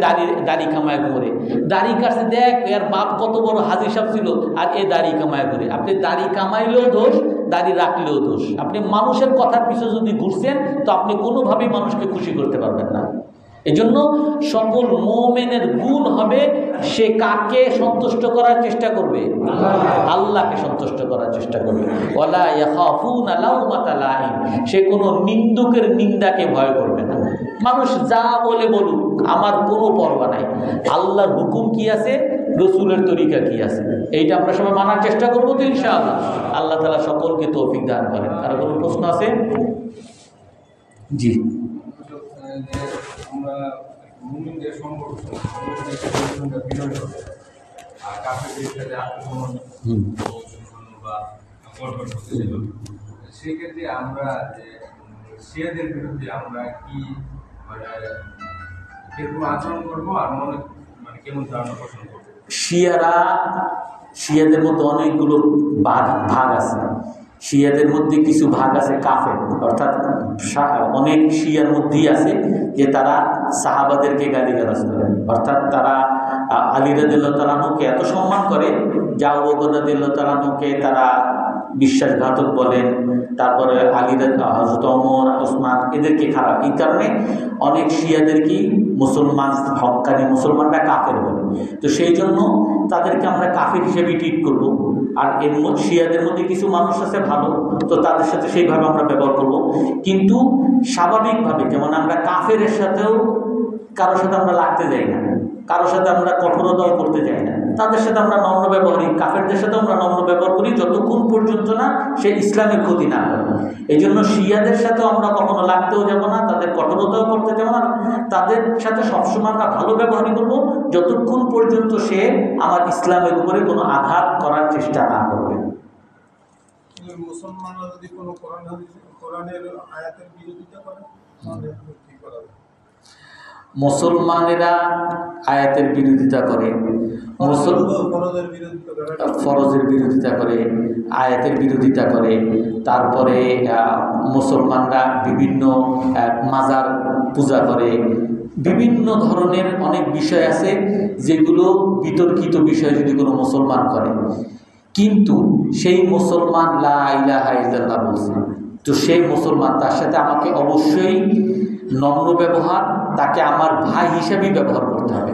দাড়ি কামায় ঘুরে, দাড়ি কাটছে, দেখ এর বাপ কত বড় হাজি সাহেব ছিল আর এ দাড়ি কামায় ঘুরে। আপনি দাড়ি কামাইলেও দোষ, দাড়ি রাখলেও দোষ। আপনি মানুষের কথার পিছনে যদি ঘুরছেন তো আপনি কোনোভাবেই মানুষকে খুশি করতে পারবেন না। এজন্য সকল মুমিনের গুণ হবে, সে কাকে সন্তুষ্ট করার চেষ্টা করবে? আল্লাহকে সন্তুষ্ট করার চেষ্টা করবে। ওয়ালা ইয়াখাফুনা লাউমাতা লাইম, সে কোনো নিন্দুকের নিন্দাকে ভয় করবে না। মানুষ যা বলে বলুক, আমার কোনো পরোয়া নাই। আল্লাহর হুকুম কি আছে, রসুলের তরিকা কি আছে, এইটা আমরা সবাই মানার চেষ্টা করবো তো ইনশাআল্লাহ। আল্লাহ তাআলা সকলকে তৌফিক দান করেন। আর কোনো প্রশ্ন আছে? জি। আমরা মুমিনদের সংগঠন বিনয় হবে, আর কাফেরদের সাথে আক্রমণ বা গঠন করতে ছিল, সেক্ষেত্রে আমরা যে শিয়াদের বিরুদ্ধে আমরা কি কিরকম আচরণ করবো আর মানে কেমন ধারণা পোষণ করবো? শিয়াদের মধ্যে অনেকগুলো ভাগ আছে। শিয়াদের মধ্যে কিছু ভাগ আছে কাফের, অর্থাৎ অনেক শিয়ার মধ্যেই আছে যে তারা সাহাবাদেরকে গালিগালাজ করে, অর্থাৎ তারা আলী রাদিয়াল্লাহু তাআলা আনহুকে এত সম্মান করে যে আবু বকর রাদিয়াল্লাহু তাআলা আনহুকে তারা বিশ্বাসঘাতক বলেন, তারপরে হযরত ওমর, ওসমান এদেরকে খারাপ। এই কারণে অনেক শিয়াদেরকে মুসলমান, হক্কানি মুসলমানরা কাফের বলে। তো সেই জন্য তাদেরকে আমরা কাফের হিসেবে ট্রিট করব। আর এর মধ্যে শিয়াদের মধ্যে কিছু মানুষ আছে ভালো, তো তাদের সাথে সেইভাবে আমরা ব্যবহার করব। কিন্তু স্বাভাবিকভাবে যেমন আমরা কাফেরের সাথেও কারোর সাথে আমরা লাগতে যাই না, কারোর সাথে আমরা কঠোরতাও করতে যাই না, তাদের সাথে আমরা নম্র ব্যবহারই, কাফেরদের সাথেও আমরা নম্র ব্যবহার করি যতক্ষণ পর্যন্ত না সে ইসলামের ক্ষতি না করে। এই জন্য শিয়াদের সাথেও আমরা কখনো লাগতেও যাব না, তাদের কঠোরতাও করতে যাব না, তাদের সাথে সবসময় আমরা ভালো ব্যবহারই করবো যতক্ষণ পর্যন্ত সে আমার ইসলামের উপরে কোনো আঘাত করার চেষ্টা না করবে। মুসলমানরা যদি কোনো কোরআনের আয়াতের বিরোধিতা করে তাহলে কি করা হবে? মুসলমানেরা আয়াতের বিরোধিতা করে, ফরজের বিরোধিতা করে, আয়াতের বিরোধিতা করে, তারপরে মুসলমানরা বিভিন্ন মাজার পূজা করে, বিভিন্ন ধরনের অনেক বিষয় আছে যেগুলো বিতর্কিত বিষয় যদি কোনো মুসলমান করে, কিন্তু সেই মুসলমান লা ইলাহা ইল্লাল্লাহ বলছে, তো সেই মুসলমান, তার সাথে আমাকে অবশ্যই নম্র ব্যবহার, তাকে আমার ভাই হিসেবেই ব্যবহার করতে হবে।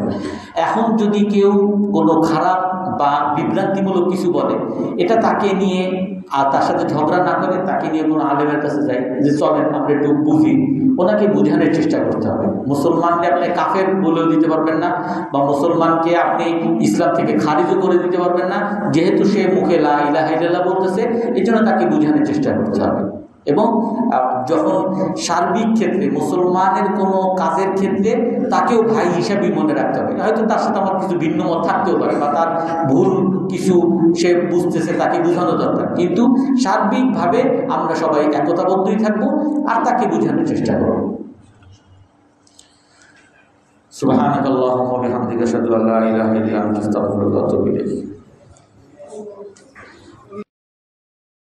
এখন যদি কেউ কোনো খারাপ বা বিভ্রান্তিমূলক কিছু বলে, এটা তাকে নিয়ে আর তার সাথে ঝগড়া না করে তাকে নিয়ে কোনো আলেমের কাছে যাই যে চলেন আমরা একটু বুঝি, ওনাকে বোঝানোর চেষ্টা করতে হবে। মুসলমানকে আপনি কাফের বলেও দিতে পারবেন না, বা মুসলমানকে আপনি ইসলাম থেকে খারিজও করে দিতে পারবেন না, যেহেতু সে মুখে লা ইলাহা ইল্লাল্লাহ বলতেছে, এই জন্য তাকে বোঝানোর চেষ্টা করতে হবে। এবং যখন সার্বিক ক্ষেত্রে মুসলমানের কোনো কাজের ক্ষেত্রে তাকেও ভাই হিসাবে মনে রাখতে হবে। হয়তো তার সাথে আমার কিছু ভিন্ন মত থাকতেও পারে, বা তার ভুল কিছু সে বুঝতেছে, তাকে বোঝানো দরকার, কিন্তু সার্বিকভাবে আমরা সবাই একতাবদ্ধই থাকবো আর তাকে বোঝানোর চেষ্টা করব। সুবহানাকাল্লাহুম্মা ওয়া বিহামদিকা আশহাদু আল্লা ইলাহা ইল্লা আনতা আস্তাগফিরুকা ওয়া আতুবু ইলাইক।